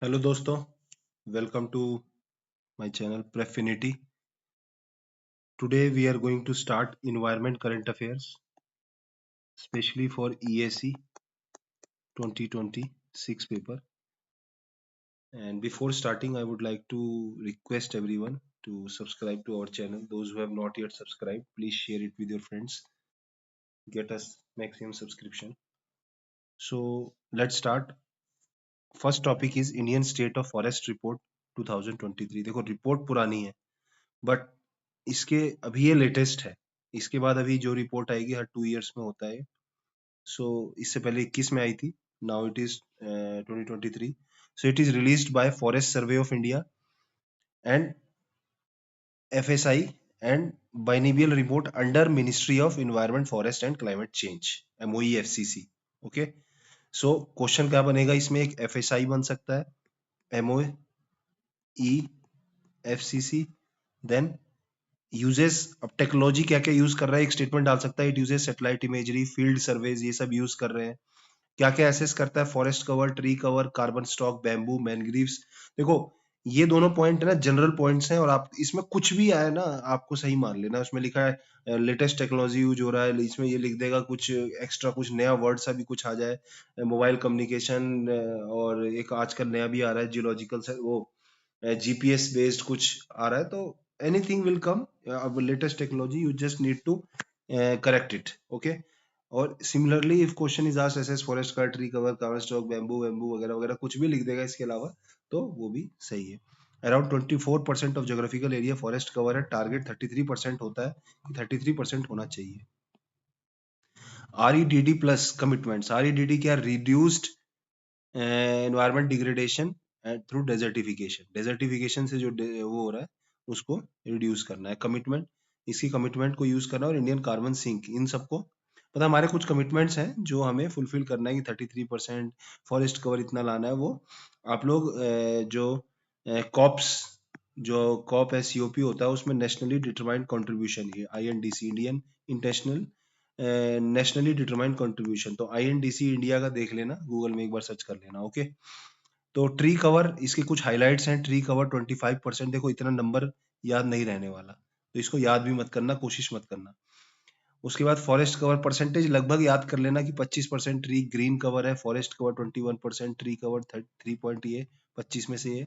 Hello दोस्तों, welcome to my channel Prefinity. Today we are going to start environment current affairs, especially for EAC 2026 paper. And before starting, I would like to request everyone to subscribe to our channel. Those who have not yet subscribed, please share it with your friends. Get us maximum subscription. So let's start. First topic is Indian State of Forest Report 2023. देखो report पुरानी है but इसके अभी ये latest है। इसके बाद अभी जो रिपोर्ट आएगी हर 2 इयर्स में होता है। सो इससे पहले 21 में आई थी। Now it is 2023. So it is released by forest survey of India and FSI and biennial report under Ministry of Environment, Forest and Climate Change, MOEFCC. Okay, so question क्या बनेगा इसमें? एक FSI बन सकता है, MOEFCC, देन यूजेस। अब technology क्या क्या यूज कर रहा है, एक स्टेटमेंट डाल सकता है। It uses satellite imagery, field surveys, ये सब यूज कर रहे हैं। क्या क्या एसेस करता है? Forest cover, tree cover, carbon stock, bamboo, mangroves. देखो ये दोनों पॉइंट है ना, जनरल पॉइंट्स हैं, और आप इसमें कुछ भी आए ना आपको सही मान लेना। उसमें लिखा है लेटेस्ट टेक्नोलॉजी यूज हो रहा है, इसमें ये लिख देगा कुछ एक्स्ट्रा, कुछ नया वर्ड सा भी कुछ आ जाए, मोबाइल कम्युनिकेशन, और एक आजकल नया भी आ रहा है जियोलॉजिकल से, वो GPS बेस्ड कुछ आ रहा है, तो एनीथिंग विल कम। अब latest technology, you just need to correct it. Okay, और similarly if question is asked assess forest का, tree cover, carbon stock, bamboo bamboo वगैरह वगैरह कुछ भी लिख देगा इसके अलावा, तो वो भी सही है। Around 24% of geographical area forest cover है। टारगेट 33% होता है कि 33% होना चाहिए। REDD plus commitments. REDD क्या? Reduced environment degradation through desertification. Desertification से जो वो हो रहा है उसको रिड्यूस करना है। कमिटमेंट, इसकी कमिटमेंट को यूज करना, और इंडियन कार्बन सिंक, इन सबको पता। हमारे कुछ कमिटमेंट्स हैं जो हमें फुलफिल करना है कि 33% फॉरेस्ट कवर इतना लाना है। वो आप लोग जो कॉप्स, जो कॉप SCOP होता है उसमें नेशनली डिटरमाइंड कॉन्ट्रीब्यूशन, ये INDC, Indian international nationally determined contribution, तो INDC इंडिया का देख लेना, गूगल में एक बार सर्च कर लेना। ओके, तो ट्री कवर, इसके कुछ हाइलाइट्स हैं। Tree cover 25%। देखो इतना नंबर याद नहीं रहने वाला, तो इसको याद भी मत करना, कोशिश मत करना। उसके बाद फॉरेस्ट कवर परसेंटेज लगभग याद कर लेना कि 25% ट्री ग्रीन कवर है, forest cover 21%, tree cover 3 point, ये 25 में से ये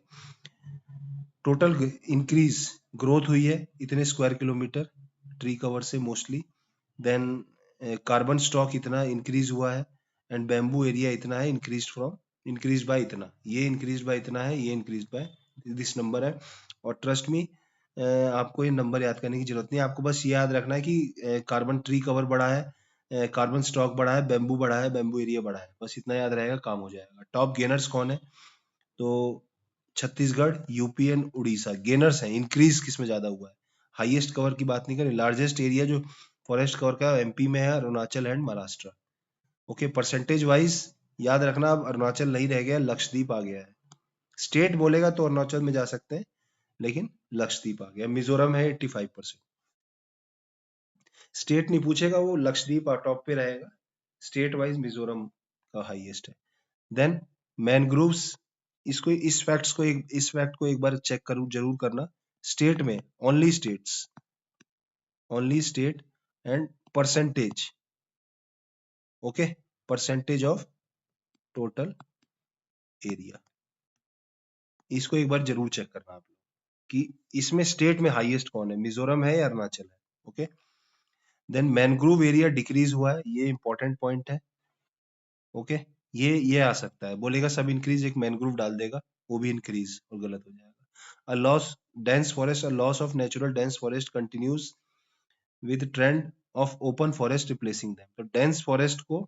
टोटल इंक्रीज ग्रोथ हुई है इतने स्क्वायर किलोमीटर ट्री कवर से मोस्टली। देन कार्बन स्टॉक इतना इंक्रीज हुआ है, एंड बैम्बू एरिया इतना है, इंक्रीज बाय इतना, ये इंक्रीज बाय इतना है, ये इंक्रीज बाय दिस नंबर है। और ट्रस्ट मी, आपको ये नंबर याद करने की जरूरत नहीं है। आपको बस ये याद रखना है कि कार्बन ट्री कवर बढ़ा है, कार्बन स्टॉक बढ़ा है, बैम्बू बढ़ा है, बैम्बू एरिया बढ़ा है, बस इतना याद रहेगा, काम हो जाएगा। टॉप गेनर्स कौन है? तो Chhattisgarh, UP and Orissa gainers हैं। इंक्रीज किसमें ज्यादा हुआ है? हाईएस्ट कवर की बात नहीं करें, लार्जेस्ट एरिया जो फॉरेस्ट कवर का MP में है, Arunachal and Maharashtra. Okay, percentage wise याद रखना, अब अरुणाचल नहीं रह गया, लक्षद्वीप आ गया है। स्टेट बोलेगा तो अरुणाचल में जा सकते हैं, लेकिन लक्षद्वीप आ गया। मिजोरम है 85%। स्टेट नहीं पूछेगा, वो लक्षद्वीप टॉप पे रहेगा। स्टेट वाइज मिजोरम का हाईएस्ट है। देन मैनग्रोव्स, इस फैक्ट को एक बार चेक करूं जरूर करना। स्टेट में only state and percentage. Okay, percentage of total area, इसको एक बार जरूर चेक करना आप लोग कि इसमें स्टेट में हाईएस्ट कौन है, मिजोरम है या अरुणाचल है। Okay, then mangrove area decrease हुआ है, ये इंपॉर्टेंट पॉइंट है। ओके, ये आ सकता है, बोलेगा सब इंक्रीज, एक मैनग्रोव डाल देगा, वो भी इंक्रीज और गलत हो जाएगा। A loss dense forest, a loss of natural dense forest continues with trend of open forest replacing them. तो dense forest को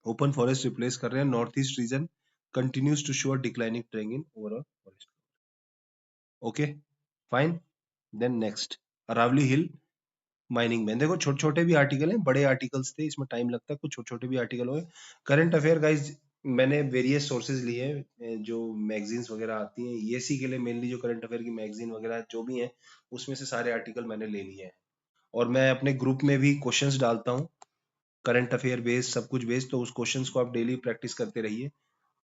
open forest replace कर रहे हैं। North east region continues to show a declining trend in overall forest. Okay, fine. Then next, Aravalli hill mining में। देखो छोटे छोटे भी आर्टिकल हैं, बड़े आर्टिकल्स थे, इसमें टाइम लगता है, कुछ छोटे छोटे भी आर्टिकल हुए। करंट अफेयर गाइज, मैंने वेरियस सोर्सेज लिए हैं, जो मैगजीन्स वगैरह आती हैं ESC के लिए, मेनली जो करंट अफेयर की मैगजीन वगैरह जो भी हैं, उसमें से सारे आर्टिकल मैंने ले लिए हैं। और मैं अपने ग्रुप में भी क्वेश्चंस डालता हूँ, करंट अफेयर बेस्ड, सब कुछ बेस्ड, तो उस क्वेश्चंस को आप डेली प्रैक्टिस करते रहिए।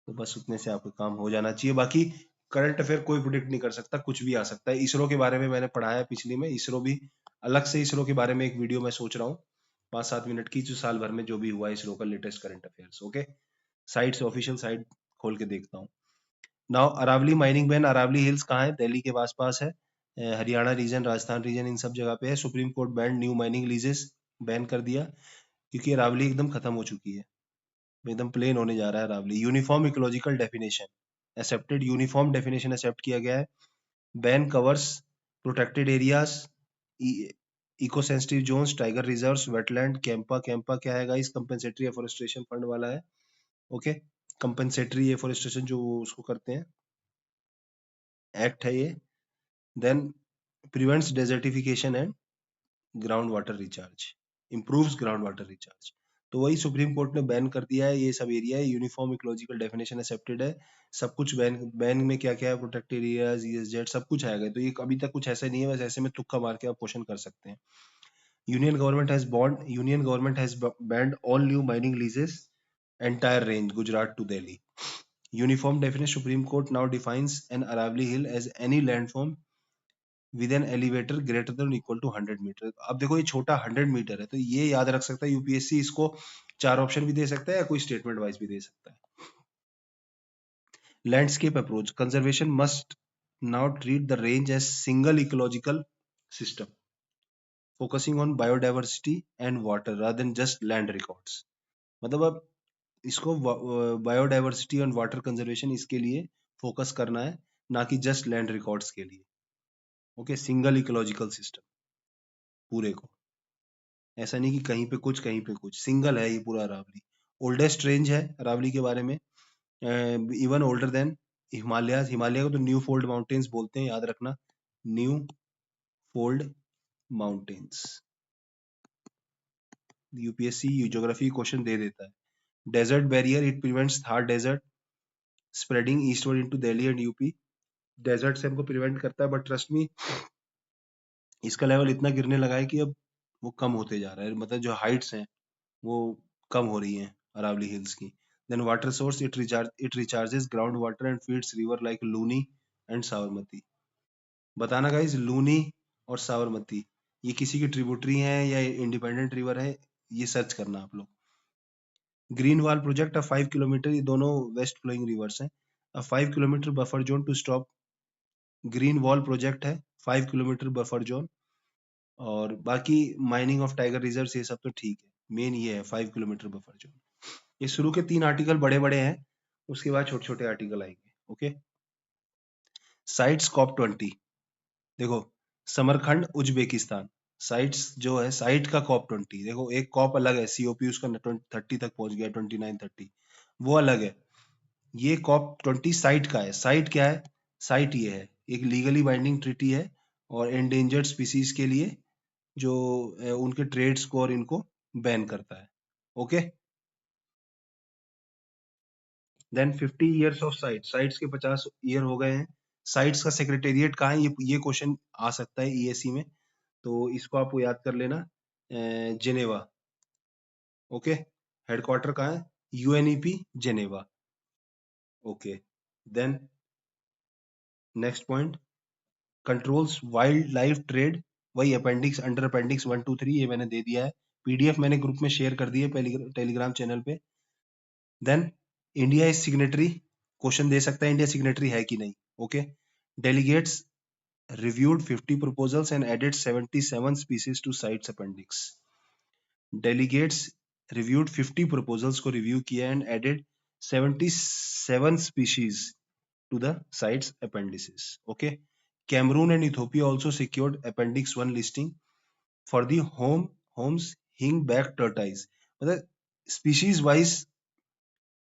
तो बस उतने से आपका काम हो जाना चाहिए। बाकी करंट अफेयर कोई प्रिडिक्ट नहीं कर सकता, कुछ भी आ सकता है। इसरो के बारे में मैंने पढ़ा है पिछली में, इसरो भी अलग से, इसरो के बारे में एक वीडियो मैं सोच रहा हूँ 5-7 मिनट की, जो साल भर में जो भी हुआ है इसरो का latest current affairs. Okay, site से, ऑफिशियल साइट खोल के देखता हूँ। Now Aravalli mining ban, Aravalli hills कहाँ है? दिल्ली के पास पास है। हरियाणा रीजन, राजस्थान रीजन, इन सब जगह पे है। Supreme court banned new mining leases, ban कर दिया, क्योंकि अरावली एकदम खत्म हो चुकी है, एकदम प्लेन होने जा रहा है Aravalli. Uniform ecological definition accepted, uniform definition accept किया गया है। Ban covers protected areas, eco sensitive zones, tiger reserves, wetland, CAMPA. CAMPA क्या है गाइस? कंपेंसेटरी एफोरेस्टेशन फंड वाला है। ओके, कंपेंसेटरी एफोरेस्टेशन जो उसको करते हैं, एक्ट है ये। Then prevents desertification and ground water recharge, improves ground water recharge. तो वही सुप्रीम कोर्ट ने बैन कर दिया है, ये सब एरिया है। यूनिफॉर्म इकोलॉजिकल डेफिनेशन एक्सेप्टेड है, सब कुछ बैन। बैन में क्या क्या है? प्रोटेक्टेड एरियाज, ईएसजेड, सब कुछ आएगा। तो ये अभी तक कुछ ऐसा नहीं है, बस ऐसे में तुक्का मार के आप क्वेश्चन कर सकते हैं। Union government has banned all new mining leases, entire range Gujarat to Delhi. Uniform definition, supreme court now defines an Aravalli hill as any landform with an elevator greater than equal to 100 metre. अब देखो ये छोटा 100 metre है, तो ये याद रख सकता है यूपीएससी, इसको 4 ऑप्शन भी दे सकता है या कोई स्टेटमेंट वाइज भी दे सकता है। Landscape approach, conservation must now treat the range as single ecological system, focusing on biodiversity and water rather than just land records. मतलब अब इसको बायोडाइवर्सिटी एंड वाटर कंजर्वेशन, इसके लिए फोकस करना है, ना कि जस्ट लैंड रिकॉर्ड्स के लिए। ओके, सिंगल इकोलॉजिकल सिस्टम पूरे को, ऐसा नहीं कि कहीं पे कुछ कहीं पे कुछ, सिंगल है ये पूरा अरावली। ओल्डेस्ट रेंज है अरावली के बारे में, even older than Himalaya. Himalaya को तो न्यू फोल्ड माउंटेन्स बोलते हैं, याद रखना, new fold mountains. UPSC geography question दे देता है। Desert barrier, it prevents Thar desert spreading eastward into Delhi and UP. Desert से हमको प्रिवेंट करता है, बट ट्रस्ट मी इसका लेवल इतना गिरने लगा है कि अब वो कम होते जा रहा है, मतलब जो हाइट्स हैं वो कम हो रही हैं अरावली हिल्स की। Then water source, it recharges ground water and feeds river like Luni and Sabarmati. बताना गाइस, लूनी और साबरमती ये किसी की ट्रिब्यूटरी हैं या इंडिपेंडेंट रिवर है? ये सर्च करना आप लोग। ग्रीन वॉल प्रोजेक्ट, 5 किलोमीटर, ये दोनों वेस्ट फ्लोइंग रिवर्स हैं। 5 kilometre buffer zone to stop, green wall project है, 5 किलोमीटर बफर जोन। और बाकी माइनिंग ऑफ टाइगर रिजर्व ये सब तो ठीक है, मेन ये है 5 किलोमीटर बफर जोन। ये शुरू के 3 आर्टिकल बड़े बड़े हैं, उसके बाद छोटे छोटे आर्टिकल आएंगे। ओके, साइट्स COP20, देखो समरखंड उज्बेकिस्तान, साइट्स जो है साइट का COP20, देखो एक कॉप अलग है, COP उसका 30 तक पहुंच गया, 29-30 वो अलग है। ये COP20 साइट का है। साइट क्या है? साइट ये है, एक लीगली बाइंडिंग ट्रीटी है, और एंडेंजर्ड स्पीसीज के लिए जो उनके ट्रेड्स को और इनको बैन करता है। Okay, then 50 years of CITES, CITES के 50 ईयर हो गए हैं। साइट्स का सेक्रेटेरिएट कहाँ है? ये क्वेश्चन आ सकता है ईएससी में, तो इसको आपको याद कर लेना, जेनेवा। ओके, हेडक्वार्टर कहाँ है? UNEP Geneva. Okay, then next point, controls wildlife trade, वही अपेंडिक्स, अंडर अपेंडिक्स 1, 2, 3 ये मैंने दे दिया है, पीडीएफ मैंने ग्रुप में शेयर कर दी है टेलीग्राम चैनल पे। Then India is signatory, question दे सकता है इंडिया सिग्नेटरी है कि नहीं। Okay, delegates reviewed 50 proposals and added 77 species to sites appendix. Delegates reviewed 50 proposals को review किया and added 77 species to the sites appendices. Okay. Cameroon and Ethiopia also secured Appendix 1 listing for the homes hingback tortoise. मतलब species wise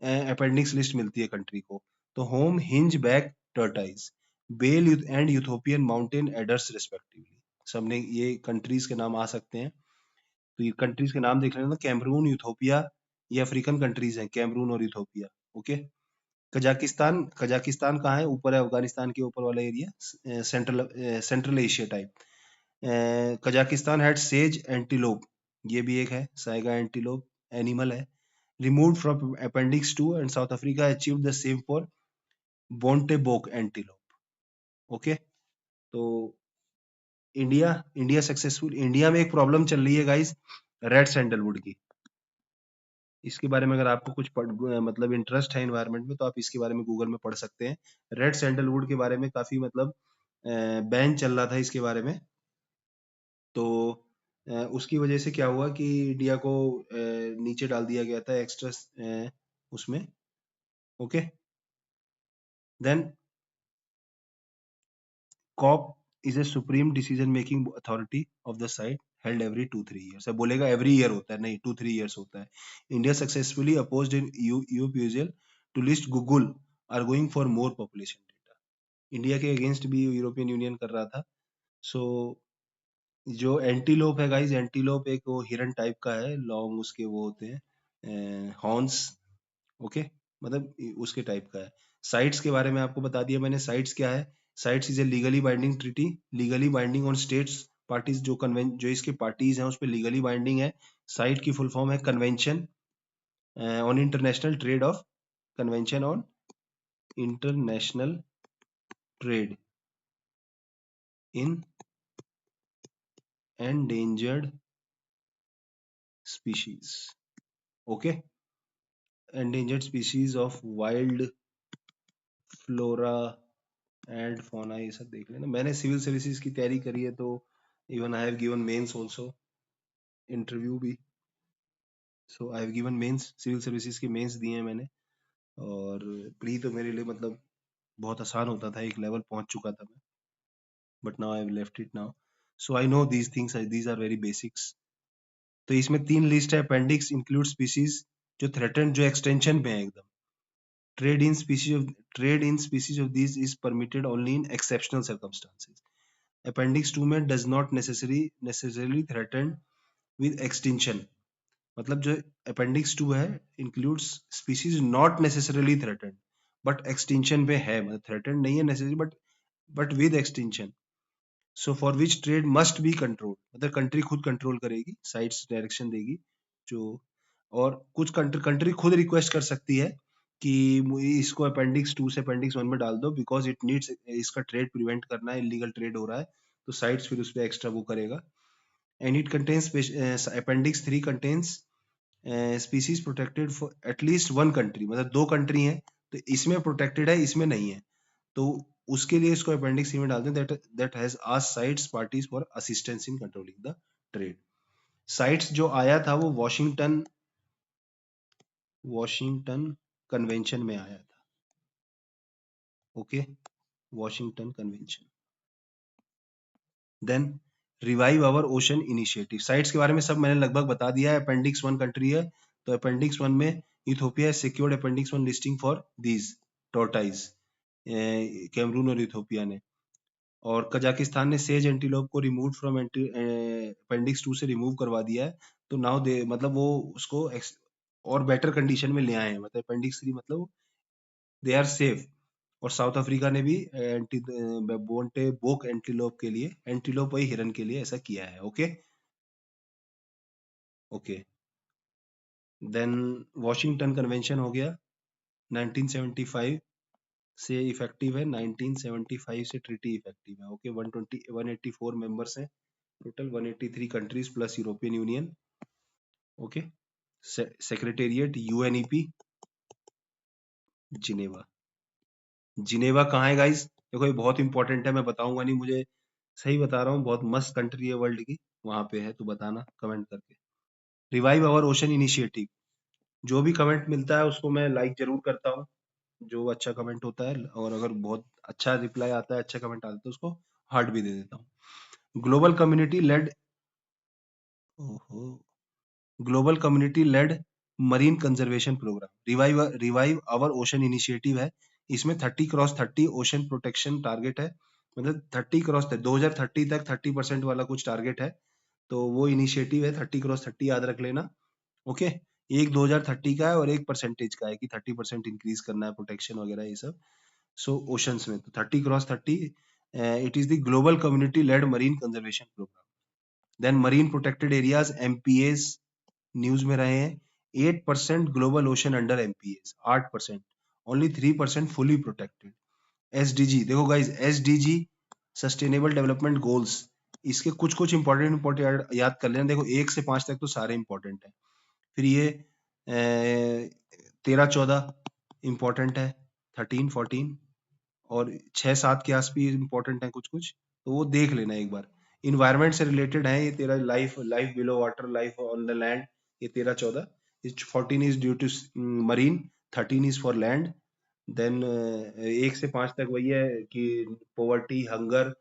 appendix list मिलती है country को। तो home hinge back tortoise, bell and Ethiopian mountain adders respectively, सबने ये countries के नाम आ सकते हैं। तो ये कंट्रीज के नाम देख लेना, कैमरून, यूथोपिया, ये अफ्रीकन कंट्रीज हैं, कैमरून और यूथोपिया। ओके, कजाकिस्तान, कजाकिस्तान कहाँ है? ऊपर है, अफगानिस्तान के ऊपर वाला area, central Asia type. Kazakhstan had says antelope, ये भी एक है, साइगा एंटीलोप एनिमल है। removed from Appendix 2, and South Africa achieved the same for Bontebok antelope. Okay, तो इंडिया सक्सेसफुल। इंडिया में एक प्रॉब्लम चल रही है गाइस, रेड सैंडलवुड की। इसके बारे में अगर आपको कुछ मतलब इंटरेस्ट है एनवायरनमेंट में, तो आप इसके बारे में गूगल में पढ़ सकते हैं। रेड सैंडलवुड के बारे में काफी मतलब बैन चल रहा था इसके बारे में। तो उसकी वजह से क्या हुआ कि इंडिया को नीचे डाल दिया गया था एक्स्ट्रा उसमें। Okay, then COP is a supreme decision making authority of the site held every 2-3 years। अब बोलेगा एवरी ईयर होता है, नहीं, 2-3 years होता है। India successfully opposed in UPSL to list Google are going for more population data. India के against भी European Union कर रहा था। सो जो एंटीलोप है गाइस, एंटीलोप एक वो हिरन टाइप का है, लॉन्ग उसके वो होते हैं हॉर्न्स। ओके, मतलब उसके टाइप का है। साइट्स के बारे में आपको बता दिया मैंने। साइट्स क्या है? Sites is a legally binding treaty, legally binding on states parties, जो इसके पार्टीज हैं उस पर लीगली बाइंडिंग है। साइट की फुल फॉर्म है convention on international trade off, convention on international trade in endangered species. Okay, endangered species of wild flora and fauna, ये सब देख लेना। मैंने सिविल सर्विसेज की तैयारी करी है, तो even I have given mains also, interview भी। So I have given mains, civil services के मेंस दिए हैं मैंने। और प्री तो मेरे लिए मतलब बहुत आसान होता था, एक लेवल पहुंच चुका था मैं, but now I have left it now. So I know these things, these are very basics. तो इसमें 3 लिस्ट है। अपेंडिक्स इंक्लूड स्पीशीज जो थ्रेटन, जो एक्सटेंशन पे है एकदम। Trade in species of this is permitted only in exceptional circumstances. Appendix 2 में does not necessarily threaten with extinction. मतलब जो अपेंडिक्स 2 है includes species not necessarily threatened, but extinction पे है, मतलब थ्रेटन्ड नहीं है necessary, but with extinction. So for which trade must be control, मतलब कंट्री खुद कंट्रोल करेगी, साइट्स डायरेक्शन देगी जो। और कुछ कंट्री खुद रिक्वेस्ट कर सकती है कि इसको अपेंडिक्स 2 से अपेंडिक्स 1 में डाल दो, बिकॉज इट नीड्स, इसका ट्रेड प्रिवेंट करना है, इलीगल ट्रेड हो रहा है, तो साइट्स फिर उस पर एक्स्ट्रा वो करेगा। And it contains, appendix 3 contains species protected for at least 1 country, मतलब 2 कंट्री हैं, तो इसमें प्रोटेक्टेड है, इसमें नहीं है, तो उसके लिए इसको अपेंडिक्स सी में डालते हैं। That has asked CITES parties for assistance in controlling the trade. CITES जो आया था वो वॉशिंगटन कन्वेंशन में आया था। ओके, Washington convention. Then revive our ocean initiative. CITES के बारे में सब मैंने लगभग बता दिया है। अपेंडिक्स 1 कंट्री है, तो अपेंडिक्स 1 में Ethiopia secured appendix 1 listing for these tortoise, Cameroon और इथोपिया ने। और कजाकिस्तान ने सेज एंटीलोप को रिमूव फ्रॉम अपेंडिक्स 2 से रिमूव करवा दिया है, तो नाउ दे, मतलब वो उसको और बेटर कंडीशन में ले आए हैं, मतलब अपेंडिक्स 3 मतलब दे आर सेफ। और साउथ अफ्रीका ने भी बोंटे बोक एंटीलोप के लिए, एंटीलोप वही हिरन के लिए ऐसा किया है। Okay okay, then Washington convention हो गया 1975 से इफेक्टिव है, 1975 से ट्रीटी इफेक्टिव है। ओके, 184 मेंबर्स हैं total, 183 countries plus European union. Okay, secretariat UNEP Geneva. Geneva कहाँ है गाइस? देखो ये बहुत इंपॉर्टेंट है, मैं बताऊंगा नहीं, मुझे सही बता रहा हूँ, बहुत मस्त कंट्री है वर्ल्ड की, वहां पे है, तो बताना कमेंट करके। रिवाइव आवर ओशन इनिशिएटिव, जो भी कमेंट मिलता है उसको मैं लाइक जरूर करता हूँ, जो अच्छा कमेंट होता है, और अगर बहुत अच्छा रिप्लाई आता है, अच्छा कमेंट आता है, तो उसको हार्ट भी दे देता हूँ। ग्लोबल कम्युनिटी लेड, ओहो, global community led marine conservation programme revive our ocean initiative है। इसमें 30x30 ओशन प्रोटेक्शन टारगेट है, मतलब 30x 2030 तक 30% वाला कुछ टारगेट है, तो वो इनिशिएटिव है 30x30, याद रख लेना। ओके, एक 2030 का है और एक परसेंटेज का है कि 30% इंक्रीज करना है प्रोटेक्शन वगैरह ये सब। सो ओशंस में तो 30x30, it is the global community led marine conservation programme. Then marine protected areas, MPAs news में रहे हैं, 8% global ocean under MPAs, 8%, only 3% fully protected. SDG देखो guys, SDG sustainable development goals, इसके कुछ कुछ इंपॉर्टेंट याद कर लेना। देखो 1 से 5 तक तो सारे इंपॉर्टेंट है, फिर ये 13-14 इंपॉर्टेंट है, 13-14 और 6-7 के आस भी इंपॉर्टेंट है कुछ कुछ, तो वो देख लेना एक बार। इन्वायरमेंट से रिलेटेड है ये तेरा, life life below water, life on the land, ये 13-14। 14 is due to marine, 13 is for land. Then 1 से 5 तक वही है कि पोवर्टी, हंगर,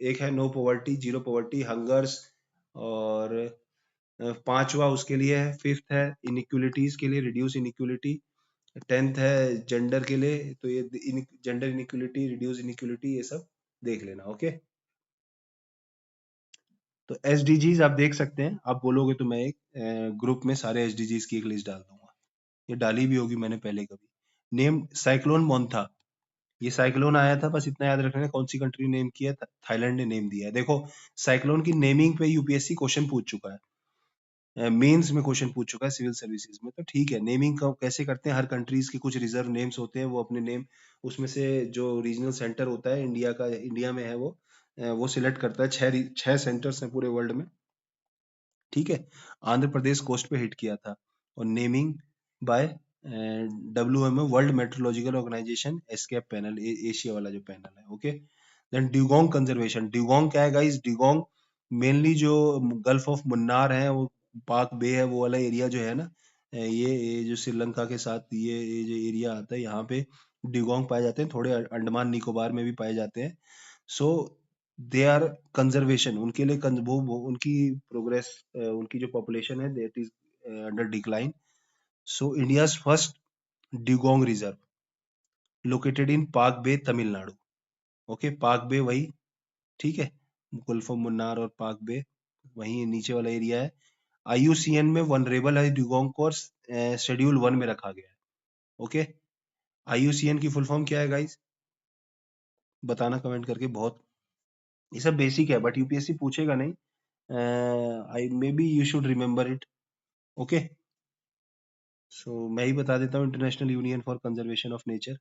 एक है नो पोवर्टी, 0 पोवर्टी, हंगर्स, और 5वां उसके लिए है, 5th है इनइक्वलिटीज के लिए, रिड्यूस इनइक्वलिटी, 10th है जेंडर के लिए, तो ये जेंडर इनइक्वलिटी, रिड्यूस इनइक्वलिटी, ये सब देख लेना। ओके, तो एसडीजीज आप देख सकते हैं, आप बोलोगे तो मैं एक ग्रुप में सारे एसडीजीज की एक लिस्ट डाल दूंगा, ये डाली भी होगी मैंने पहले कभी। नेम साइक्लोन मोंथा, ये साइक्लोन आया था, बस इतना याद रखना कौन सी कंट्री नेम किया था, थाईलैंड ने नेम दिया है। देखो साइक्लोन की नेमिंग पे यूपीएससी क्वेश्चन पूछ चुका है, मेंस में क्वेश्चन पूछ चुका है सिविल सर्विसेज में, तो ठीक है। नेमिंग का कैसे करते हैं, हर कंट्रीज के कुछ रिजर्व नेम्स होते हैं, वो अपने नेम उसमें से जो रीजनल सेंटर होता है इंडिया का, इंडिया में है वो सिलेक्ट करता है। 6 सेंटर्स हैं पूरे वर्ल्ड में, ठीक है। आंध्र प्रदेश कोस्ट पे हिट किया था, और naming by WMO, world meteorological organisation, ESCAP panel, Asia वाला जो पैनल है। Okay, then dugong conservation, dugong क्या है गाइस, ड्यूगोंग मेनली जो गल्फ ऑफ मुन्नार है, वो पाक बे है, वो वाला एरिया जो है ना, ये जो श्रीलंका के साथ ये जो एरिया आता है, यहाँ पे ड्यूगोंग पाए जाते हैं, थोड़े अंडमान निकोबार में भी पाए जाते हैं। सो दे आर कंजर्वेशन, उनके लिए उनकी प्रोग्रेस, उनकी जो पॉपुलेशन है that is under decline. So India's first dugong reserve located इन पाक बे, तमिलनाडु। ओके, पाक बे वही, ठीक है, गल्फ ऑफ मुन्नार और पाक बे वही नीचे वाला एरिया है। IUCN में वनरेबल है ड्यूगोंग को, शेड्यूल 1 में रखा गया है। ओके, IUCN की फुल फॉर्म क्या है गाइस, बताना कमेंट करके। बहुत ये सब बेसिक है, बट यूपीएससी पूछेगा नहीं, I may be you should remember it. Okay, so मैं ही बता देता हूँ, International Union for Conservation of Nature,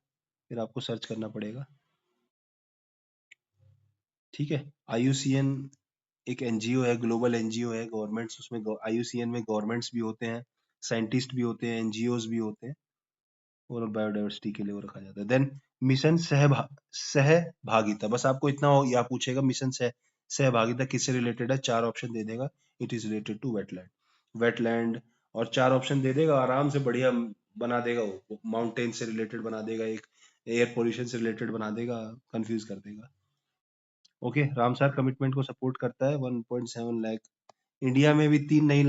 फिर आपको सर्च करना पड़ेगा, ठीक है। IUCN एक एनजीओ है, ग्लोबल एनजीओ है, गवर्नमेंट्स उसमें, IUCN में गवर्नमेंट्स भी होते हैं, साइंटिस्ट भी होते हैं, एनजीओज भी होते हैं, और बायोडाइवर्सिटी के लिए वो रखा जाता है। देन मिशन सहभागिता, बस आपको इतना हो, या पूछेगा मिशन सहभागिता किससे रिलेटेड है, 4 ऑप्शन दे देगा, it is related to wetland, wetland, और 4 ऑप्शन दे देगा, आराम से बढ़िया बना देगा, वो माउंटेन से रिलेटेड बना देगा, एक एयर पोल्यूशन से रिलेटेड बना देगा, कंफ्यूज कर देगा। ओके, रामसार कमिटमेंट को सपोर्ट करता है, 1.7 लाख। इंडिया में भी 3 नई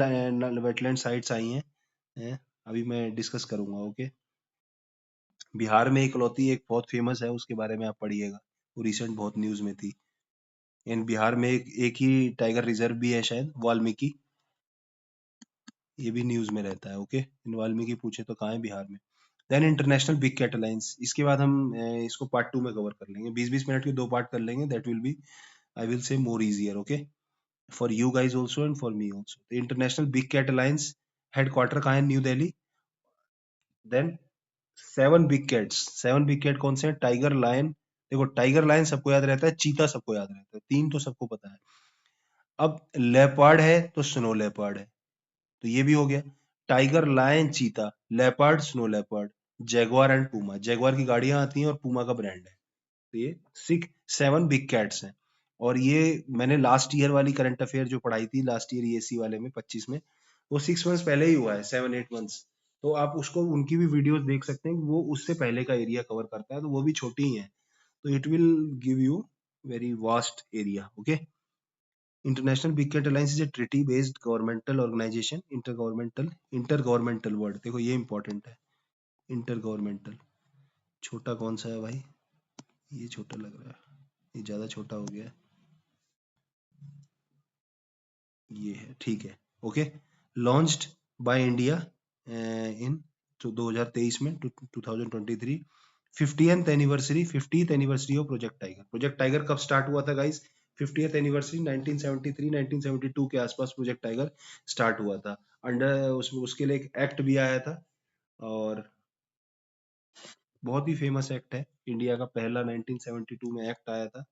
वेटलैंड साइट्स आई हैं, अभी मैं डिस्कस करूंगा। ओके, बिहार में इकलौती एक बहुत फेमस है, उसके बारे में आप पढ़िएगा, वो रिसेंट बहुत न्यूज में थी। इन बिहार में एक ही टाइगर रिजर्व भी है शायद, वाल्मीकि, ये भी न्यूज में रहता है। ओके, इन वाल्मीकि पूछे तो कहाँ है, बिहार में। Then international big cat alliance, इसके बाद हम इसको पार्ट 2 में कवर कर लेंगे, 20-20 मिनट के 2 पार्ट कर लेंगे, that will be, I will say, more easier. Okay, for you guys also and for me also. International big cat alliance headquarter कहाँ है, New Delhi. Then 7 big cat कौन से हैं, टाइगर, लायन, देखो टाइगर लायन सबको याद रहता है, चीता सबको याद रहता है, 3 तो सबको पता है। अब लेपर्ड है तो स्नो लेपर्ड है, तो ये भी हो गया, टाइगर, लायन, चीता, leopard, snow leopard, Jaguar and Puma, Jaguar की गाड़ियां आती हैं और पूमा का ब्रांड है। तो ये 7 बिग कैट्स हैं। और ये मैंने लास्ट ईयर वाली करंट अफेयर जो पढ़ाई थी लास्ट ईयर ESC वाले में 25 में, वो 6 मंथ्स पहले ही हुआ है, 7-8 मंथ्स, तो आप उसको उनकी भी वीडियोस देख सकते हैं, वो उससे पहले का एरिया कवर करता है, तो वो भी छोटी ही है, तो it will give you very vast area. Okay, international big cat alliance is a treaty based governmental organisation, inter governmental word, देखो ये इंपॉर्टेंट है, इंटर गवर्नमेंटल, छोटा कौन सा है भाई, ये छोटा लग रहा है, ये ज्यादा छोटा हो गया है, ये है, ठीक है। Okay, launched by India in 2023 में, 2023, 50th anniversary of project tiger. Project tiger कब स्टार्ट हुआ था गाइस, 50th एनिवर्सरी 1973 1972 के आसपास प्रोजेक्ट टाइगर स्टार्ट हुआ था। अंडर उसके लिए एक एक्ट भी आया था, और बहुत ही फेमस एक्ट है, इंडिया का पहला 1972 में एक्ट आया था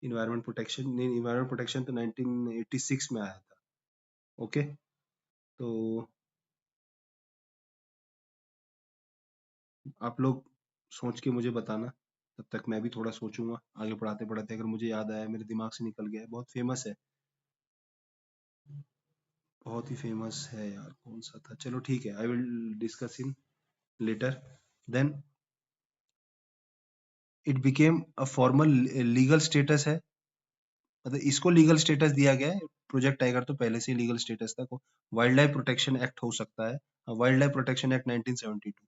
इन्वायरमेंट प्रोटेक्शन। नहीं, इन्वायरमेंट प्रोटेक्शन तो 1986 में आया था। ओके, तो आप लोग सोच के मुझे बताना, तब तक मैं भी थोड़ा सोचूंगा आगे पढ़ाते पढ़ाते, अगर मुझे याद आया, मेरे दिमाग से निकल गया है। बहुत फेमस है, बहुत ही फेमस है यार, कौन सा था, चलो ठीक है, I will discuss in later. Then it became a formal legal status है, मतलब इसको लीगल स्टेटस दिया गया है। प्रोजेक्ट टाइगर तो पहले से लीगल स्टेटस था, वाइल्ड लाइफ प्रोटेक्शन एक्ट हो सकता है, wild life protection act 1972।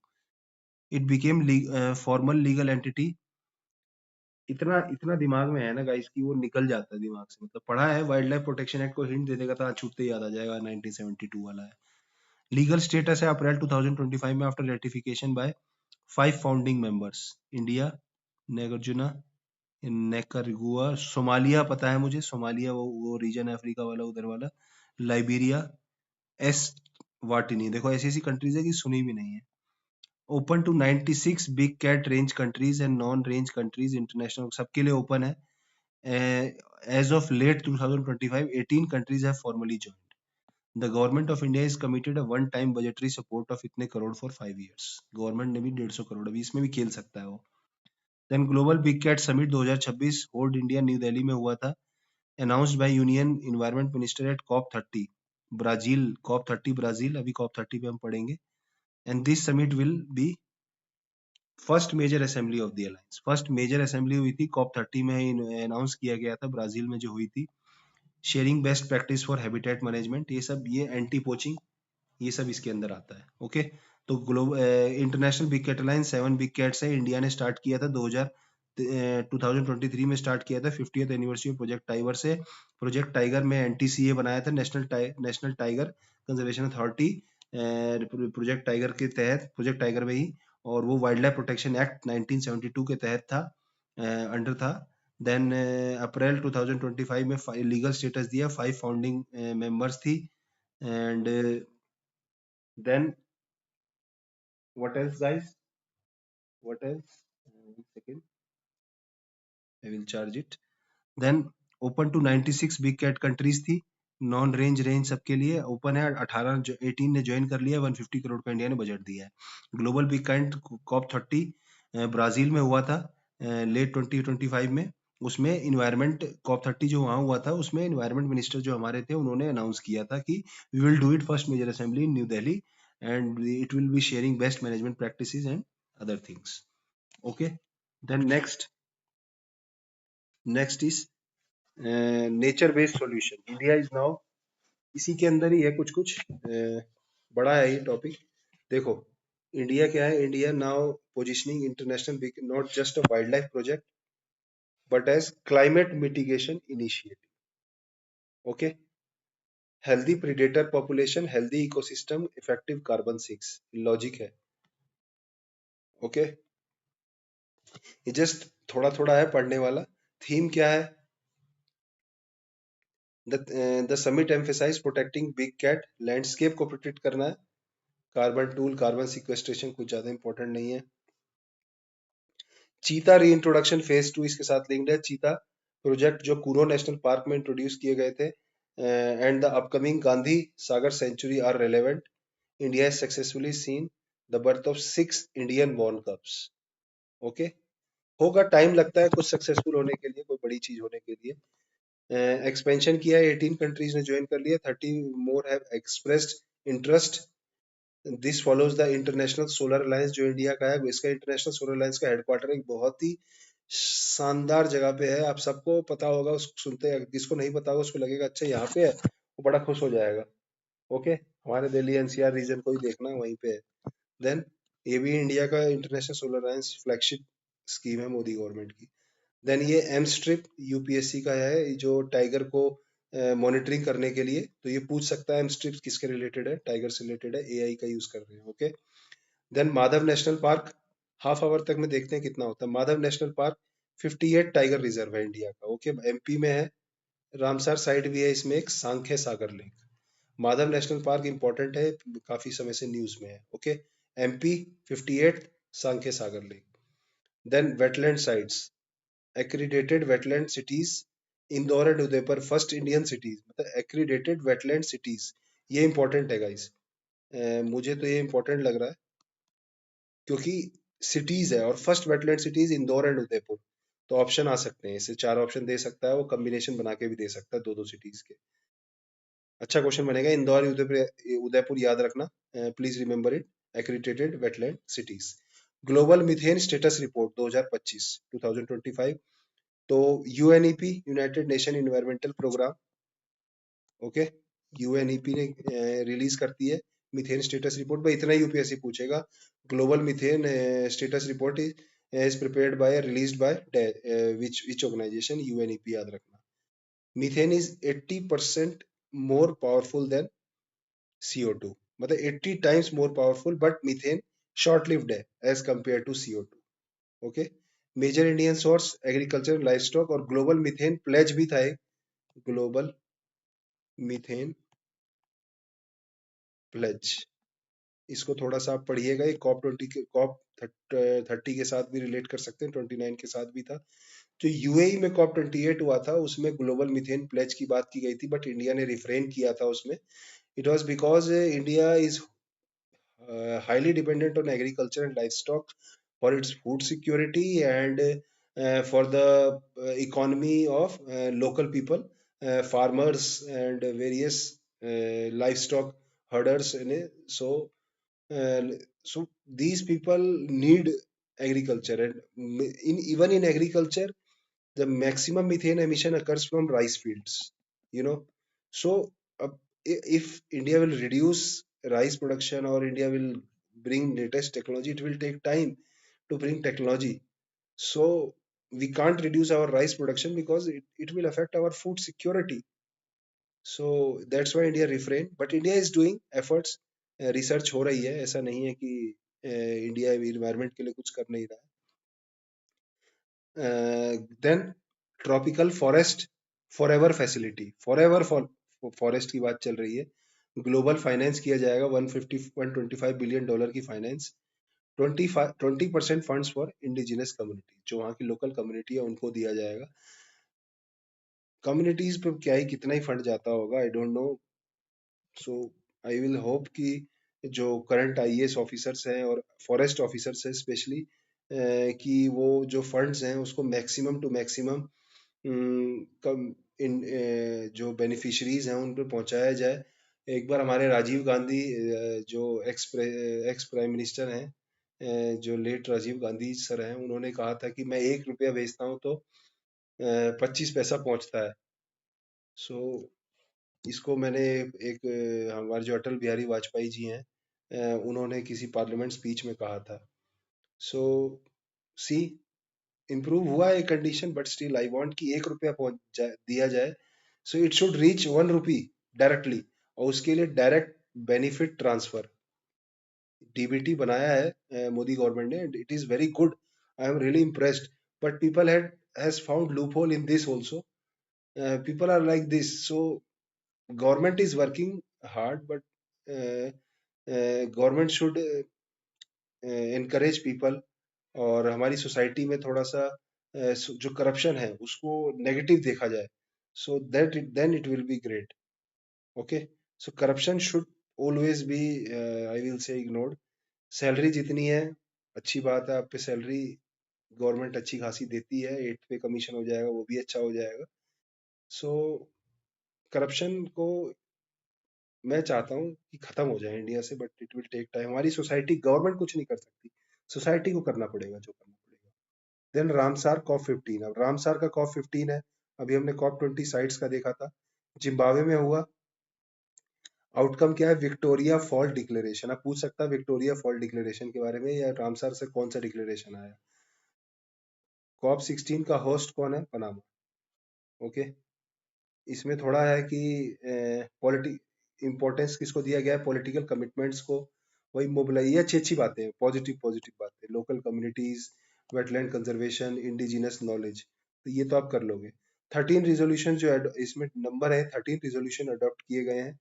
It became formal legal entity. इतना इतना दिमाग में है ना गाइस कि वो निकल जाता है दिमाग से, मतलब पढ़ा है, वाइल्ड लाइफ प्रोटेक्शन एक्ट को हिंट दे देगा तो आज छूटते ही याद आ जाएगा 1972 वाला है। लीगल स्टेटस है अप्रैल 2025 में, after ratification by 5 founding members, India, नागार्जुना, निकारागुआ, सोमालिया पता है मुझे, सोमालिया वो रीजन है अफ्रीका वाला, उधर वाला, लाइबेरिया, एस वाटिनी। देखो ऐसी ऐसी कंट्रीज है कि सुनी भी नहीं है। Open to 96 big cat range countries and non range countries, international सबके लिए ओपन है। As of late 2025, 18 countries have formally joined. The government of India is committed a one-time budgetary support of इतने करोड़ for 5 years. गवर्नमेंट ने भी 150 करोड़, अभी इसमें भी खेल सकता है वो। Then Global Big Cat Summit 2026 hold India New Delhi में हुआ था, announced by union environment minister at COP 30 Brazil. COP 30 Brazil, अभी COP 30 पे हम पढ़ेंगे। And this summit will be first major assembly of the alliance. First major assembly हुई थी COP 30 में, अनाउंस किया गया था ब्राजील में जो हुई थी। Sharing best practice for habitat management, ये सब, ये एंटी पोचिंग, ये सब इसके अंदर आता है। ओके, तो global international big cat alliance 7 big cats है, इंडिया ने स्टार्ट किया था 2023 में स्टार्ट किया था, 50th एनिवर्सरी प्रोजेक्ट टाइगर से। प्रोजेक्ट टाइगर में एनटीसीए बनाया था, national tiger conservation authority, project tiger के तहत, प्रोजेक्ट टाइगर में ही, और वो वाइल्ड लाइफ प्रोटेक्शन एक्ट 1972 के तहत था, अंडर था। देन अप्रैल 2025 में लीगल स्टेटस दिया, 5 फाउंडिंग मेंबर्स थी। And then what else guys, what else, second, I will charge it. Then open to 96 big cat countries थी, नॉन रेंज रेंज सबके लिए ओपन है। 18 ने ज्वाइन कर लिया, 150 करोड़ का इंडिया ने बजट दिया है। Global big cat COP 30 Brazil में हुआ था लेट 2025 में। उसमें इन्वायरमेंट COP 30 जो वहां हुआ था, उसमें इन्वायरमेंट मिनिस्टर जो हमारे थे, उन्होंने अनाउंस किया था कि we will do it first major assembly in New Delhi, and it will be sharing best management practices and other things. Okay, then next is nature based solution, India is now, इसी के अंदर ही है कुछ कुछ, बड़ा है ये टॉपिक। देखो इंडिया क्या है, India now positioning international big, not just a wildlife project but as climate mitigation initiative. Okay, healthy predator population, healthy ecosystem, effective carbon sinks, logic है। ओके, ये जस्ट थोड़ा थोड़ा है पढ़ने वाला। थीम क्या है, the summit emphasise protecting big cat, landscape को प्रोटेक्ट करना है। कार्बन टूल, कार्बन सिक्वेस्ट्रेशन कुछ ज्यादा इंपॉर्टेंट नहीं है। चीता री इंट्रोडक्शन फेज 2 इसके साथ लिंक्ड है। चीता प्रोजेक्ट जो कूरो नेशनल पार्क में इंट्रोड्यूस किए गए थे, and the upcoming Gandhi Sagar sanctuary are relevant. India has successfully seen the birth of 6 Indian born cubs. Okay, होगा, टाइम लगता है कुछ सक्सेसफुल होने के लिए, कोई बड़ी चीज होने के लिए। एक्सपेंशन किया है, 18 कंट्रीज ने ज्वाइन कर लिया, 30 मोर have expressed interest. This follows the international solar alliance जो इंडिया का है। इसका इंटरनेशनल सोलर अलायंस का हेडक्वार्टर एक बहुत ही शानदार जगह पे है, आप सबको पता होगा, उसको सुनते हैं, जिसको नहीं पता होगा उसको लगेगा अच्छा यहाँ पे है, वो बड़ा खुश हो जाएगा। ओके, हमारे दिल्ली एनसीआर रीजन को ही देखना, वहीं पे है। देन ये भी इंडिया का international solar alliance flagship scheme है मोदी गवर्नमेंट की। देन ये एम स्ट्रिप यूपीएससी का है, जो टाइगर को मॉनिटरिंग करने के लिए, तो ये पूछ सकता है एम स्ट्रिप किसके रिलेटेड है, टाइगर से रिलेटेड है, एआई का यूज कर रहे हैं। Okay, then Madhav National Park, half hour तक में देखते हैं कितना होता है। Madhav National Park 58 tiger reserve है इंडिया का। ओके, एमपी में है, रामसर साइट भी है इसमें, एक Sakhya Sagar lake. Madhav National Park important है, काफी समय से न्यूज में है। Okay, MP 58 सांके Sagar lake. Then wetland sites, accredited wetland cities, Indore and Udaipur first Indian cities, मतलब एक्रीडेटेड वेटलैंड सिटीज, ये इंपॉर्टेंट है गाइस। मुझे तो ये इंपॉर्टेंट लग रहा है क्योंकि सिटीज है और first wetland cities Indore and Udaipur. तो ऑप्शन आ सकते हैं, इसे 4 ऑप्शन दे सकता है वो, कॉम्बिनेशन बना के भी दे सकता है दो दो सिटीज के। अच्छा क्वेश्चन बनेगा, इंदौर उदयपुर, उदयपुर याद रखना, please remember it, accredited wetland cities. Global methane status report 2025 2025, तो UNEP, united nation environmental programme, okay, UNEP ने रिलीज करती है मीथेन स्टेटस रिपोर्ट। भाई इतना यूपीएससी पूछेगा, global methane status report is prepared by, released by which organisation, UNEP याद रखना। Methane is 80% more powerful than CO2, मतलब 80 times more powerful, but methane short lived है as compare to CO2। Okay, major Indian source agriculture livestock, और global methane pledge भी था एक, global methane pledge, इसको थोड़ा सा आप पढ़िएगा। ये COP 20 के, COP 30 के साथ भी रिलेट कर सकते हैं, 29 के साथ भी था। जो यूएई में COP 28 हुआ था उसमें ग्लोबल मीथेन प्लेज की बात की गई थी, बट इंडिया ने रिफ्रेन किया था उसमें। It was because India is highly dependent on agriculture and livestock for its food security and for the economy of local people, farmers and various livestock herders in it. Uh, so these people need agriculture, and in even in agriculture the maximum methane emission occurs from rice fields, you know. So if India will reduce rice production or India will bring latest technology, it will take time to bring technology. So we can't reduce our rice production because it will affect our food security. So that's why India refrain, but India is doing efforts, research हो रही है, ऐसा नहीं है कि India environment के लिए कुछ कर नहीं रहा है। Then tropical forest forever facility, forever forest की बात चल रही है। ग्लोबल फाइनेंस किया जाएगा 125 बिलियन डॉलर की finance. 20% funds for indigenous community, जो वहाँ की लोकल कम्युनिटी है उनको दिया जाएगा। कम्युनिटीज पे क्या ही कितना ही फंड जाता होगा, I don't know. So I will hope कि जो करंट आईएएस ऑफिसर्स हैं और फॉरेस्ट ऑफिसर्स हैं स्पेशली, कि वो जो फंड्स हैं उसको मैक्सिमम टू मैक्सिमम कम इन जो बेनिफिशरीज हैं उन पर पहुंचाया जाए। एक बार हमारे राजीव गांधी, जो एक्स प्राइम मिनिस्टर हैं, जो लेट राजीव गांधी सर हैं, उन्होंने कहा था कि मैं 1 रुपया भेजता हूँ तो 25 पैसा पहुंचता है। सो इसको मैंने एक हमारे जो अटल बिहारी वाजपेयी जी हैं, उन्होंने किसी पार्लियामेंट स्पीच में कहा था। सो सी, इम्प्रूव हुआ है condition, but still I want कि 1 रुपया दिया जाए। So it should reach 1 rupee directly, और उसके लिए डायरेक्ट बेनिफिट ट्रांसफर डीबीटी बनाया है मोदी गवर्नमेंट ने, it is very good, I am really impressed. But people has found loophole in this also, people are like this. So government is working hard, but government should encourage people, और हमारी society में थोड़ा सा जो corruption है उसको negative देखा जाए, so that then it will be great. Okay, so corruption should always be, I will say, ignored. Salary जितनी है, अच्छी बात है, आप पे सैलरी गवर्नमेंट अच्छी खासी देती है, 8 पे कमीशन हो जाएगा, वो भी अच्छा हो जाएगा। सो करप्शन को मैं चाहता हूँ कि खत्म हो जाए इंडिया से, but it will take time. हमारी सोसाइटी, गवर्नमेंट कुछ नहीं कर सकती, सोसाइटी को करना पड़ेगा जो करना पड़ेगा। देन रामसार COP 15, अब रामसार का COP 15 है, अभी हमने COP 20 साइट्स का देखा था, जिम्बाब्वे में हुआ। आउटकम क्या है? Victoria fall declaration. आप पूछ सकता है विक्टोरिया फॉल डिक्लेरेशन के बारे में, या रामसार से कौन सा डिक्लेरेशन आया। COP 16 का होस्ट कौन है? पनामा। ओके, इसमें थोड़ा है कि पॉलिटिक इम्पोर्टेंस किसको दिया गया है, पॉलिटिकल कमिटमेंट्स को। वही मोबिलाइज, ये अच्छी अच्छी बातें हैं, पॉजिटिव पॉजिटिव बातें, local communities, wetland conservation, indigenous knowledge, तो ये तो आप कर लोगे। 13 रिजोल्यूशन जो इसमें नंबर है, 13 रिजोल्यूशन अडॉप्ट किए गए हैं।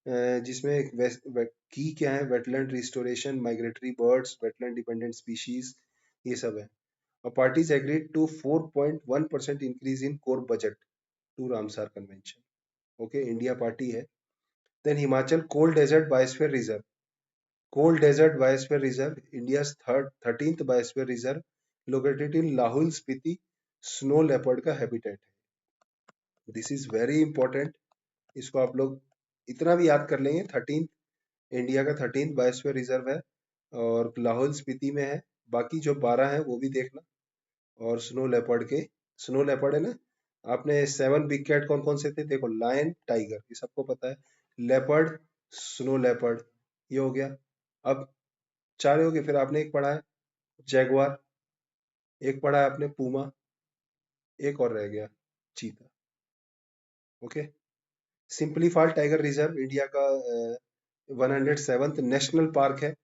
जिसमें की क्या है, wetland restoration, migratory birds, wetland dependent species, ये सब है। और parties agreed to 4.1% increase in core budget to Ramsar convention. Okay, India party है। Then Himachal cold desert biosphere reserve, cold desert biosphere reserve, India's 13th biosphere reserve, located in Lahaul Spiti, snow leopard का habitat है। This is very important, इसको आप लोग इतना भी याद कर लेंगे। 13th, इंडिया का 13th बायोस्फीयर रिजर्व है और लाहौल स्पीति में है। बाकी जो 12 है वो भी देखना। और स्नो लेपर्ड के, स्नो लेपर्ड है ना, आपने 7 बिग कैट कौन कौन से थे देखो, लायन, टाइगर, ये सबको पता है। लेपर्ड, स्नो लेपर्ड, ये हो गया। अब 4 हो गए, फिर आपने एक पढ़ा है जैगवार, एक पढ़ा है आपने पूमा, एक और रह गया चीता। ओके, सिंपलीफाल टाइगर रिजर्व इंडिया का 107th नेशनल पार्क है।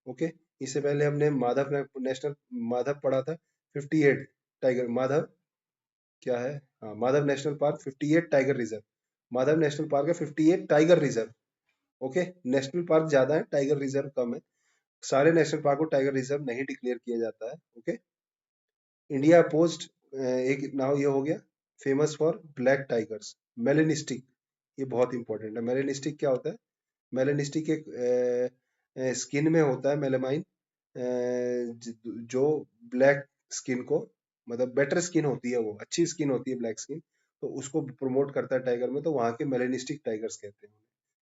ओके, इससे पहले हमने माधव नेशनल, माधव पढ़ा था 58 टाइगर, माधव क्या है, हाँ Madhav National Park 58 tiger reserve, Madhav National park है 58 tiger reserve. Okay, national park ज्यादा है, टाइगर रिजर्व कम है। सारे नेशनल पार्क को टाइगर रिजर्व नहीं डिक्लेयर किया जाता है। ओके, इंडिया पोस्ट, एक नाउ ये हो गया, famous for black tigers, melanistic, ये बहुत इंपॉर्टेंट है। मेलेनिस्टिक क्या होता है, मेलेनिस्टिक एक स्किन में होता है मेलेमाइन, जो ब्लैक स्किन को, मतलब बेटर स्किन होती है, वो अच्छी स्किन होती है ब्लैक स्किन, तो उसको प्रमोट करता है टाइगर में, तो वहां के मेलेनिस्टिक टाइगर्स कहते हैं।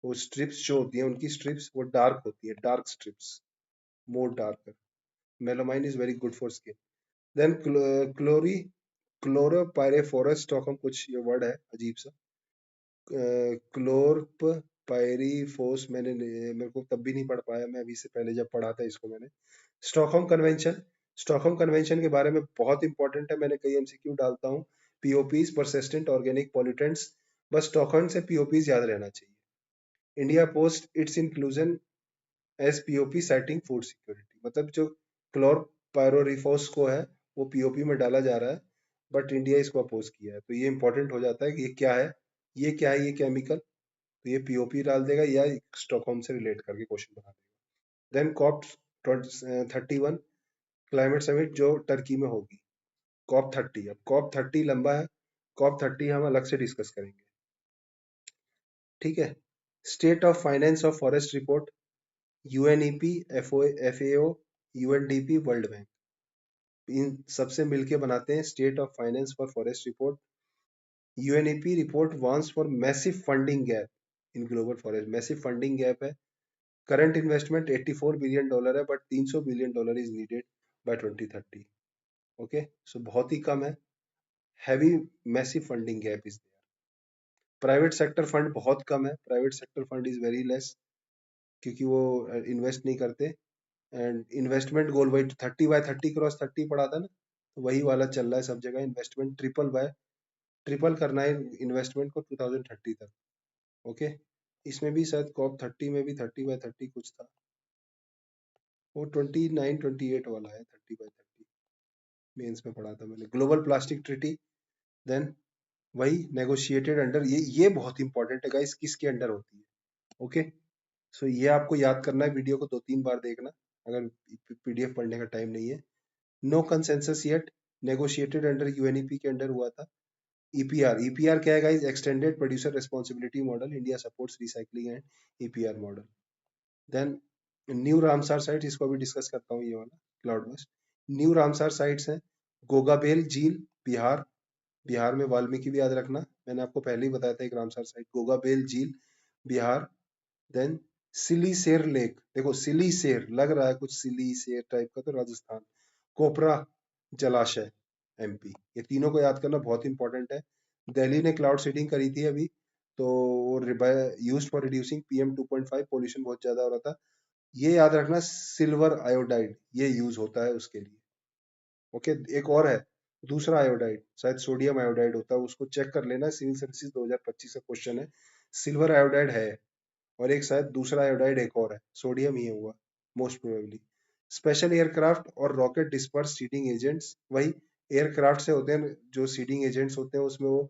वो स्ट्रिप्स जो होती है उनकी स्ट्रिप्स वो डार्क होती है, dark stripes, more darker. Melamine is very good for skin. Then क्लोरी क्लोरोपायरेफोरस स्टॉकहोम, कुछ ये वर्ड है अजीब सा, क्लोर्प पायरीफोस, मेरे को तब भी नहीं पढ़ पाया मैं, अभी से पहले जब पढ़ा था इसको मैंने। स्टॉकहोम कन्वेंशन, स्टॉकहोम कन्वेंशन के बारे में बहुत इंपॉर्टेंट है, मैंने कई एमसीक्यू डालता हूँ। पीओपीज, परसिस्टेंट ऑर्गेनिक पॉल्यूटेंट्स, बस स्टॉकहोम से पीओपीज याद रहना चाहिए। India post its inclusion as POP citing food security, मतलब जो क्लोरपायरोरिफोस को है वो पीओपी में डाला जा रहा है, बट इंडिया इसको अपोज किया है, तो ये इंपॉर्टेंट हो जाता है कि ये क्या है, ये क्या है, ये केमिकल, तो ये पीओपी डाल देगा या स्टॉकहोम से रिलेट करके क्वेश्चन बना देगा। देन कॉप 31 क्लाइमेट समिट जो टर्की में होगी, कॉप 30। अब कॉप 30 लंबा है, कॉप 30 हम अलग से डिस्कस करेंगे, ठीक है। State of finance of forest report, UNEP, FAO, UNDP, World Bank, इन सबसे मिलके बनाते हैं state of finance for forest report. UNEP report warns for massive funding gap in global forest, massive funding gap है। Current investment $84 billion है, but $300 billion is needed by 2030। Okay, so बहुत ही कम है, heavy massive funding gap is there. Private sector fund बहुत कम है, private sector fund is very less, क्योंकि वो इन्वेस्ट नहीं करते। एंड इन्वेस्टमेंट गोल वही 30/30 क्रॉस 30 पड़ा था ना, तो वही वाला चल रहा है सब जगह, इन्वेस्टमेंट ट्रिपल करना है इन्वेस्टमेंट को 2030 तक। ओके, इसमें भी शायद कॉप 30 में भी 30/30 कुछ था, वो 29-28 वाला है, 30/30 मेंस में पढ़ा था मैंने। ग्लोबल प्लास्टिक ट्रीटी, देन वही नेगोशिएटेड अंडर, ये बहुत इंपॉर्टेंट है गाइस, किसके अंडर होती है। ओके, सो ये आपको याद करना है, वीडियो को 2-3 बार देखना अगर पीडीएफ पढ़ने का टाइम नहीं है। No consensus yet, negotiated under UNEP के अंडर हुआ था। ईपीआर, ईपीआर क्या है guys, extended producer responsibility model, India supports recycling and EPR model. Then new Ramsar site, इसको भी डिस्कस करता हूँ, ये वाला cloudburst. New Ramsar sites हैं, गोगाबेल झील, बिहार, बिहार में वाल्मीकि भी याद रखना, मैंने आपको पहले ही बताया था एक रामसार साइट, गोगाबेल झील, बिहार। देन सिलीसेर लेक, देखो सिलीसेर लग रहा है कुछ सिलीसेर टाइप का, तो राजस्थान। कोपरा जलाशय, एमपी, ये तीनों को याद करना बहुत इंपॉर्टेंट है। दिल्ली ने क्लाउड सीडिंग करी थी अभी, तो use for reducing PM2.5, pollution बहुत ज्यादा हो रहा था, ये याद रखना। सिल्वर आयोडाइड ये यूज होता है उसके लिए। ओके, एक और है दूसरा आयोडाइड, शायद सोडियम आयोडाइड होता है, उसको चेक कर लेना, सिविल सर्विसेज 2025 का क्वेश्चन है। सिल्वर आयोडाइड है, और एक शायद दूसरा आयोडाइड एक और है, सोडियम ही होगा मोस्ट प्रोबेबली। स्पेशल एयरक्राफ्ट और रॉकेट डिस्पर्स सीडिंग एजेंट्स, वही एयरक्राफ्ट से होते हैं जो सीडिंग एजेंट्स होते हैं, उसमें वो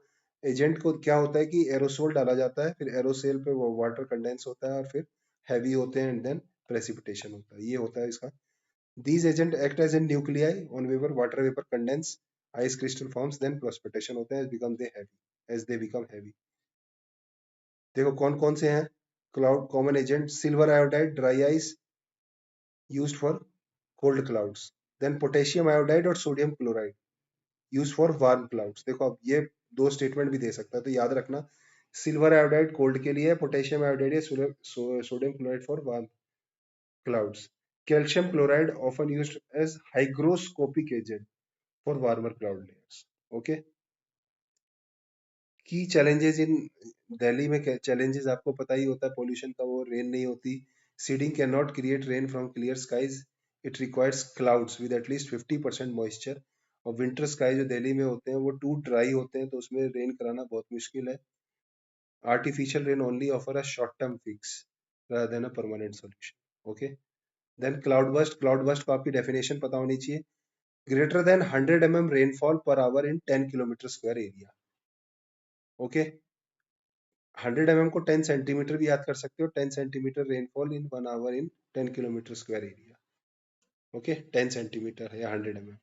एजेंट को क्या होता है कि एरोसोल डाला जाता है, फिर एरोसोल पे वो वाटर कंडेंस होता है और फिर हैवी होते हैं एंड देन प्रेसिपिटेशन होता है, ये होता है इसका। These agent act as an nuclei on vapour, water vapour condense, ice crystal forms, then precipitation होते हैं एज दे बिकम हैवी। देखो कौन कौन से हैं cloud common agent, silver iodide dry ice used for cold clouds, then potassium iodide और sodium chloride use for warm clouds. देखो अब ये दो स्टेटमेंट भी दे सकता है, तो याद रखना सिल्वर आयोडाइड कोल्ड के लिए है, पोटेशियम आयोडाइड है sodium chloride for warm clouds. Calcium chloride often used as hygroscopic agent for warmer cloud layers. Okay. Key challenges in Delhi में, चैलेंजेस आपको पता ही होता है पोल्यूशन का, वो रेन नहीं होती, seeding can not create rain from clear skies, it requires clouds with at least 50% moisture. और विंटर स्काई जो दिल्ली में होते हैं वो टू ड्राई होते हैं, तो उसमें रेन कराना बहुत मुश्किल है। Artificial rain only offer a short term fix rather than a permanent solution. Okay. Then cloud burst को आपकी डेफिनेशन पता होनी चाहिए, greater than 100 mm rainfall per hour in 10 kilometre square area. Okay. 100 mm को 10 सेंटीमीटर भी याद कर सकते हो, 10 centimetre rainfall in 1 hour in 10 kilometre square area. Okay, 10 centimetre या 100 mm।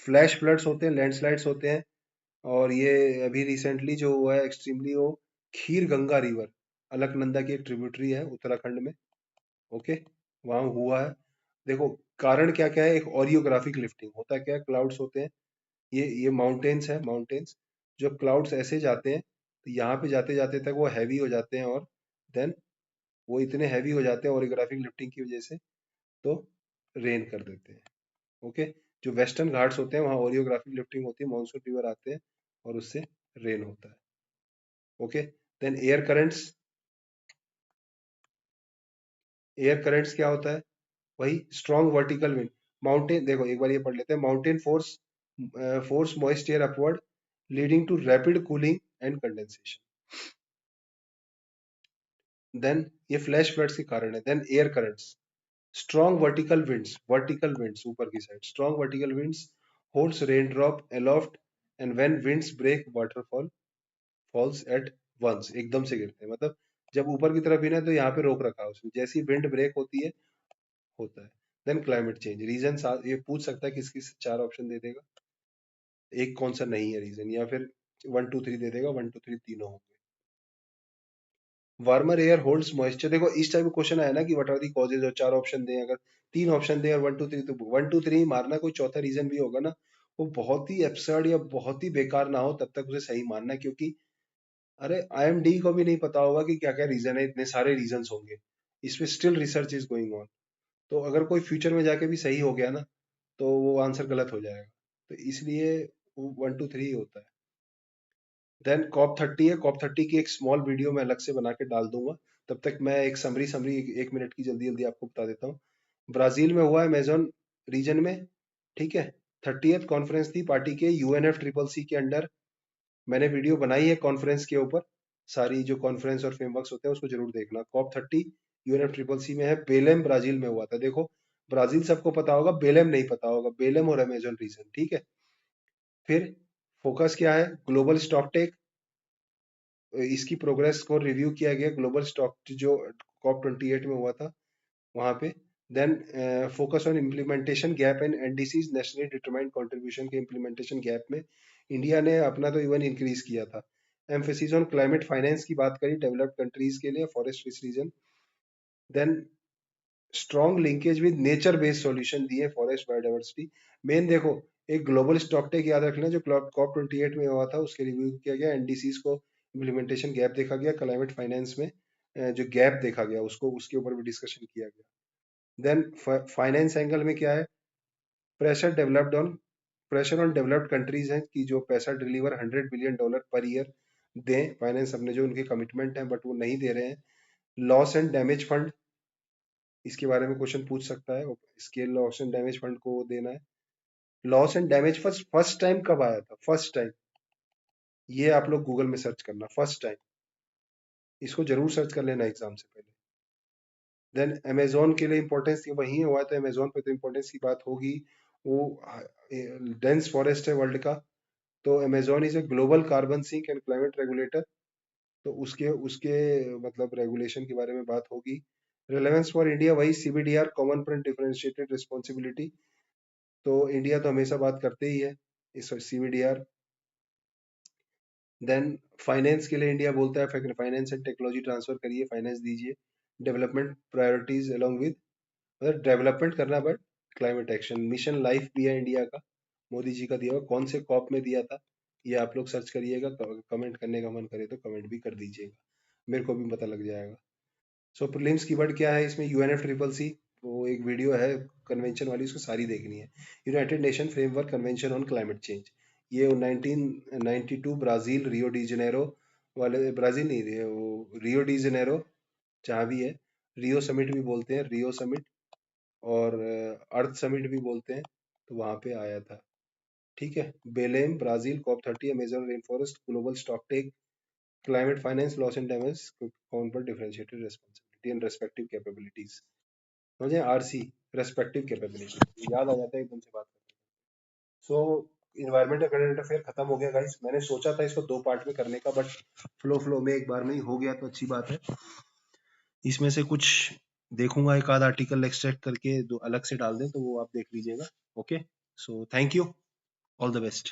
फ्लैश फ्लड्स होते हैं, लैंडस्लाइड्स होते हैं, और ये अभी रिसेंटली जो हुआ है एक्सट्रीमली, वो खीर गंगा रिवर, अलकनंदा की एक ट्रिब्यूटरी है उत्तराखंड में। ओके, वहां हुआ है। देखो कारण क्या क्या है, एक ओरियोग्राफिक लिफ्टिंग होता है, क्या क्लाउड्स होते हैं, ये माउंटेन्स है, माउंटेन्स जो क्लाउड्स ऐसे जाते हैं, तो यहाँ पे जाते जाते तक वो हैवी हो जाते हैं, और देन वो इतने हैवी हो जाते हैं ओरियोग्राफिक लिफ्टिंग की वजह से, तो रेन कर देते हैं। ओके। जो वेस्टर्न घाट्स होते हैं वहाँ ओरियोग्राफिक लिफ्टिंग होती है, मानसून रिवर आते हैं और उससे रेन होता है। ओके। देन एयर करंट्स क्या होता है, वही स्ट्रॉन्ग वर्टिकल विंड। माउंटेन, देखो एक बार ये पढ़ लेते हैं, mountain force moist air upward leading to rapid cooling and condensation. Then ये फ्लैश फ्लड्स के कारण है। Then air currents, strong vertical winds ऊपर की side, strong vertical winds holds rain drop aloft, and when winds break waterfall falls at once, एकदम से गिरते हैं, मतलब जब ऊपर की तरफ ही ना, तो यहाँ पे रोक रखा है उसने, जैसी विंड ब्रेक होती है, होता है। देन क्लाइमेट चेंज रीजन, ये पूछ सकता है किसकी, चार ऑप्शन दे देगा, एक कौन सा नहीं है रीजन, या फिर 1 2 3 दे देगा, 1 2 3 तीनों होंगे। वार्मर एयर होल्ड्स मॉइस्चर, देखो इस टाइप का क्वेश्चन आया ना कि व्हाट आर दी कॉजेज, और चार ऑप्शन दें, अगर तीन ऑप्शन दें और 1 2 3, तो 1 2 3 मारना, कोई चौथा रीजन भी होगा ना, वो बहुत ही एब्सर्ड या बहुत ही बेकार ना हो तब तक उसे सही मानना है, क्योंकि अरे आईएमडी को भी नहीं पता होगा कि क्या क्या रीजन है, इतने सारे रीजन होंगे, इसमें still research is going on. तो अगर कोई फ्यूचर में जाके भी सही हो गया ना, तो वो आंसर गलत हो जाएगा, तो इसलिए 1 2 3 होता है। देन कॉप 30 है, कॉप 30 की एक स्मॉल वीडियो मैं अलग से बना के डाल दूंगा, तब तक मैं एक समरी समरी 1 मिनट की जल्दी जल्दी आपको बता देता हूँ। ब्राजील में हुआ, अमेजोन रीजन में, ठीक है। 30th कॉन्फ्रेंस थी पार्टी के UNFCCC के अंडर, मैंने वीडियो बनाई है कॉन्फ्रेंस के ऊपर, सारी जो कॉन्फ्रेंस और फ्रेमवर्क्स होते हैं उसको जरूर देखना। कॉप 30 UNFCCC में है, बेलेम ब्राजील में हुआ था। देखो ब्राजील सबको पता होगा, बेलेम नहीं पता होगा, बेलेम और अमेजोन रीजन, ठीक है। फिर फोकस क्या है, ग्लोबल स्टॉक टेक, इसकी प्रोग्रेस को रिव्यू किया गया, ग्लोबल स्टॉक जो COP 28 में हुआ था वहां पे। Then focus on implementation gap and NDCs, nationally determined contribution के इम्प्लीमेंटेशन गैप में इंडिया ने अपना तो इवन इंक्रीज किया था। एम्फेसिस ऑन क्लाइमेट फाइनेंस की बात करी डेवलप्ड कंट्रीज के लिए, forest rich region. Then strong linkage with nature based solution दिए, फॉरेस्ट बायोडाइवर्सिटी। मेन देखो, एक ग्लोबल स्टॉक टेक याद रखना जो COP 28 में हुआ था, उसके रिव्यू किया गया, एनडीसीज को इम्प्लीमेंटेशन गैप देखा गया, क्लाइमेट फाइनेंस में जो गैप देखा गया उसको, उसके ऊपर भी डिस्कशन किया गया। देन फाइनेंस एंगल में क्या है, pressure developed on pressure on developed countries है कि जो पैसा डिलीवर $100 बिलियन पर ईयर दें, फाइनेंस अपने जो उनके कमिटमेंट हैं बट वो नहीं दे रहे हैं। लॉस एंड डैमेज फंड, इसके बारे में क्वेश्चन पूछ सकता है, इसके लॉस एंड डैमेज फंड को देना है। Loss and damage first first time कब आया था, फर्स्ट टाइम, ये आप लोग गूगल में सर्च करना, फर्स्ट टाइम, इसको जरूर सर्च कर लेना एग्जाम से पहले। देन अमेजोन के लिए इंपॉर्टेंस वही हुआ है, तो अमेजोन पे तो इंपॉर्टेंस की बात होगी, वो डेंस फॉरेस्ट है वर्ल्ड का, तो Amazon is a global carbon sink and climate regulator. तो उसके उसके मतलब रेगुलेशन के बारे में बात होगी। रिलेवेंस फॉर इंडिया वही सीबीडीआर, कॉमन फ्रंट डिफरेंशिएटेड रिस्पॉन्सिबिलिटी। तो इंडिया तो हमेशा बात करते ही है इस सीबीडीआर। देन फाइनेंस के लिए इंडिया बोलता है फाइनेंस एंड टेक्नोलॉजी ट्रांसफर करिए, फाइनेंस दीजिए। डेवलपमेंट प्रायोरिटीज अलोंग विद, मतलब डेवलपमेंट करना but climate action. Mission life भी है इंडिया का, मोदी जी का दिया हुआ, कौन से कॉप में दिया था ये आप लोग सर्च करिएगा। कमेंट करने का मन करे तो कमेंट भी कर दीजिएगा, मेरे को भी पता लग जाएगा। सो प्रीलिम्स कीवर्ड क्या है इसमें? यूएनएफ ट्रिपल सी, वो एक वीडियो है कन्वेंशन वाली, उसको सारी देखनी है। United nation framework convention on climate change, ये 1992 ब्राजील रियो डी जनेरो वाले, ब्राजील नहीं रहे वो, रियो डी जनेरो जहाँ भी है, रियो समिट भी बोलते हैं, रियो समिट, और अर्थ समिट भी बोलते हैं, तो वहां पे आया था। ठीक है, Belem Brazil, COP30, Amazon rainforest, global stocktake, climate finance, loss and damage, common but differentiated responsibility and respective capabilities. समझे? RC, रेस्पेक्टिव कैपेबिलिटी, याद आ जाता है एकदम से बात करते। सो इन्वायरमेंट का करंट अफेयर खत्म हो गया गाइस। मैंने सोचा था इसको 2 पार्ट में करने का, बट फ्लो में एक बार में ही हो गया तो अच्छी बात है। इसमें से कुछ देखूंगा, एक आध आर्टिकल एक्सट्रैक्ट करके दो अलग से डाल दें तो वो आप देख लीजिएगा। Okay, so thank you, all the best.